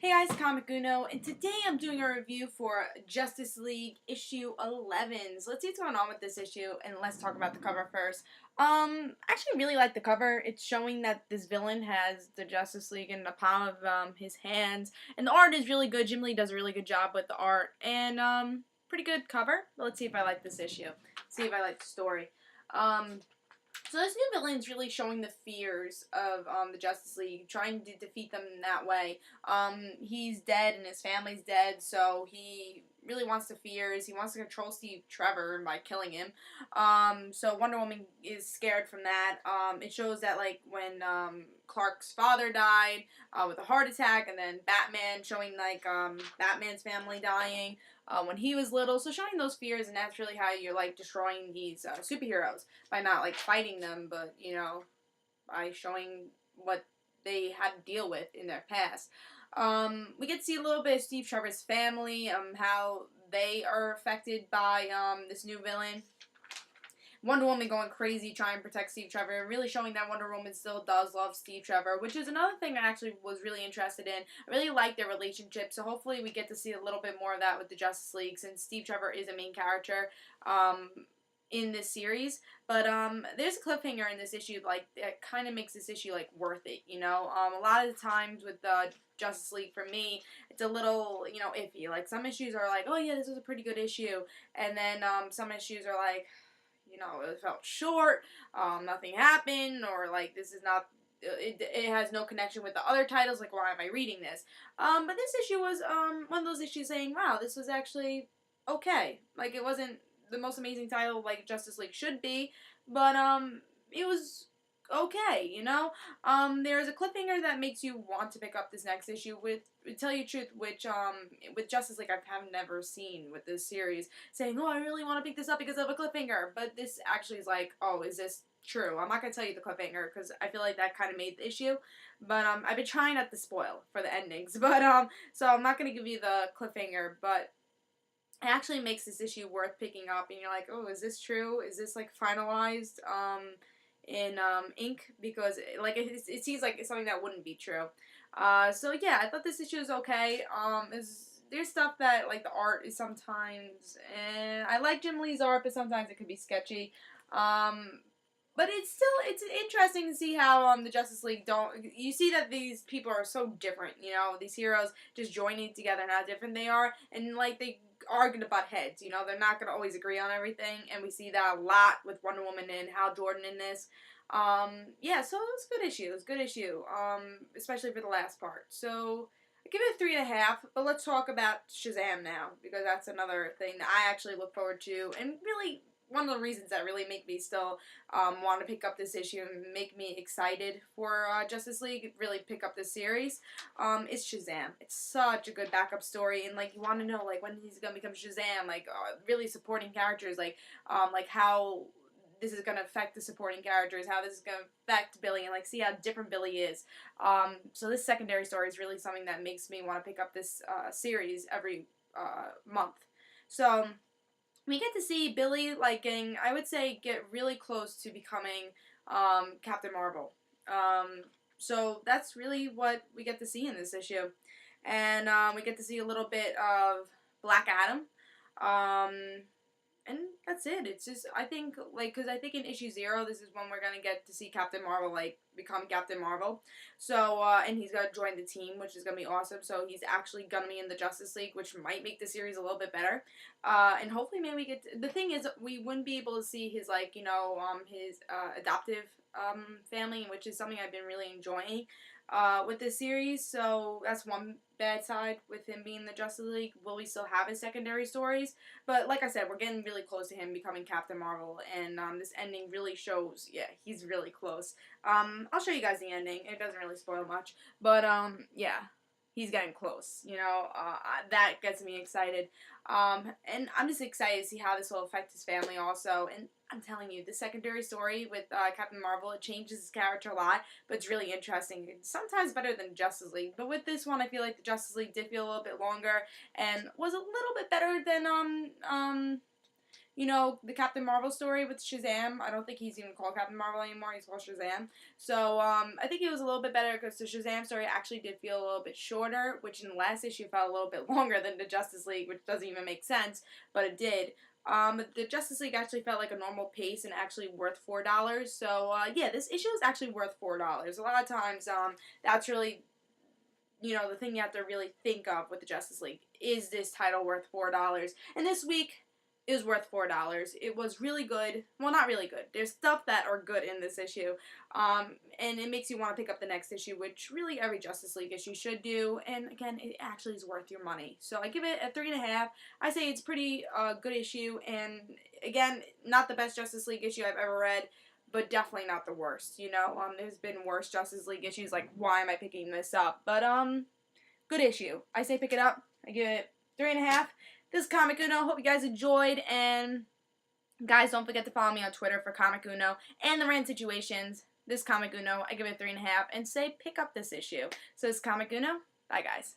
Hey guys, Comic Uno, and today I'm doing a review for Justice League issue 11. So let's see what's going on with this issue, and let's talk about the cover first. I actually really like the cover. It's showing that this villain has the Justice League in the palm of his hands, and the art is really good. Jim Lee does a really good job with the art, and pretty good cover. But let's see if I like this issue. See if I like the story. So this new villain is really showing the fears of the Justice League, trying to defeat them in that way. He's dead and his family's dead, so he really wants to fears. He wants to control Steve Trevor by killing him. So Wonder Woman is scared from that. It shows that like when Clark's father died with a heart attack, and then Batman showing like Batman's family dying when he was little. So showing those fears, and that's really how you're like destroying these superheroes by not like fighting them, but you know, by showing what they had to deal with in their past. We get to see a little bit of Steve Trevor's family, how they are affected by this new villain. Wonder Woman going crazy trying to protect Steve Trevor, really showing that Wonder Woman still does love Steve Trevor, which is another thing I actually was really interested in. I really like their relationship, so hopefully we get to see a little bit more of that with the Justice League, since Steve Trevor is a main character in this series. But there's a cliffhanger in this issue like that kind of makes this issue like worth it, you know. A lot of the times with the Justice League, for me, it's a little, you know, iffy. Like some issues are like, oh yeah, this was a pretty good issue, and then some issues are like, you know, it felt short, nothing happened, or like this is not, it has no connection with the other titles, like why am I reading this? But this issue was one of those issues saying, wow, this was actually okay. Like it wasn't the most amazing title like Justice League should be, but it was okay, you know? There's a cliffhanger that makes you want to pick up this next issue with, to tell you the truth, which, with Justice League I have never seen with this series, saying, oh, I really want to pick this up because of a cliffhanger, but this actually is like, oh, is this true? I'm not going to tell you the cliffhanger, because I feel like that kind of made the issue, but, I've been trying not to spoil for the endings, but, so I'm not going to give you the cliffhanger, but it actually makes this issue worth picking up, and you're like, oh, is this true? Is this, like, finalized, in ink, because it seems like it's something that wouldn't be true. So yeah, I thought this issue was okay. There's stuff that like the art is sometimes, and I like Jim Lee's art, but sometimes it could be sketchy. But it's interesting to see how the Justice League don't, you see that these people are so different, you know, these heroes just joining together and how different they are, and like they are gonna butt heads, you know, they're not gonna always agree on everything, and we see that a lot with Wonder Woman and Hal Jordan in this. Yeah, so it was a good issue. It was a good issue, especially for the last part. So I give it a 3.5. But let's talk about Shazam now, because that's another thing that I actually look forward to, and really one of the reasons that really make me still want to pick up this issue and make me excited for Justice League, really pick up this series, is Shazam. It's such a good backup story, and like you want to know like when he's gonna become Shazam, like really supporting characters, like how this is going to affect the supporting characters, how this is going to affect Billy, and like see how different Billy is. So this secondary story is really something that makes me want to pick up this series every month. So we get to see Billy like getting, I would say, get really close to becoming Captain Marvel. So that's really what we get to see in this issue, and we get to see a little bit of Black Adam. Um, and that's it. It's just, I think, like, because I think in issue 0, this is when we're gonna get to see Captain Marvel like become Captain Marvel. So and he's gonna join the team, which is gonna be awesome. So he's actually gonna be in the Justice League, which might make the series a little bit better. And hopefully maybe we get the thing is, we wouldn't be able to see his like, you know, his adoptive family, which is something I've been really enjoying with this series. So that's one bad side with him being in the Justice League. Will we still have his secondary stories? But like I said, we're getting really close to him becoming Captain Marvel, and this ending really shows, yeah, he's really close. I'll show you guys the ending. It doesn't really spoil much, but yeah, he's getting close. You know, that gets me excited. And I'm just excited to see how this will affect his family also. And I'm telling you, the secondary story with Captain Marvel, it changes his character a lot, but it's really interesting. It's sometimes better than Justice League, but with this one, I feel like the Justice League did feel a little bit longer and was a little bit better than you know, the Captain Marvel story with Shazam. I don't think he's even called Captain Marvel anymore. He's called Shazam. So I think it was a little bit better because the Shazam story actually did feel a little bit shorter, which in the last issue felt a little bit longer than the Justice League, which doesn't even make sense, but it did. The Justice League actually felt like a normal pace and actually worth $4. So yeah, this issue is actually worth $4. A lot of times that's really, you know, the thing you have to really think of with the Justice League. Is this title worth $4? And this week is worth $4. It was really good. Well, not really good. There's stuff that are good in this issue. And it makes you want to pick up the next issue, which really every Justice League issue should do. And again, it actually is worth your money. So I give it a 3.5. I say it's pretty good issue. And again, not the best Justice League issue I've ever read, but definitely not the worst, you know. There's been worse Justice League issues, like, why am I picking this up? But, good issue. I say pick it up. I give it 3.5. This is Comic Uno. Hope you guys enjoyed, and guys, don't forget to follow me on Twitter for Comic Uno and the Rand Situations. This is Comic Uno. I give it 3.5, and say pick up this issue. So this is Comic Uno. Bye, guys.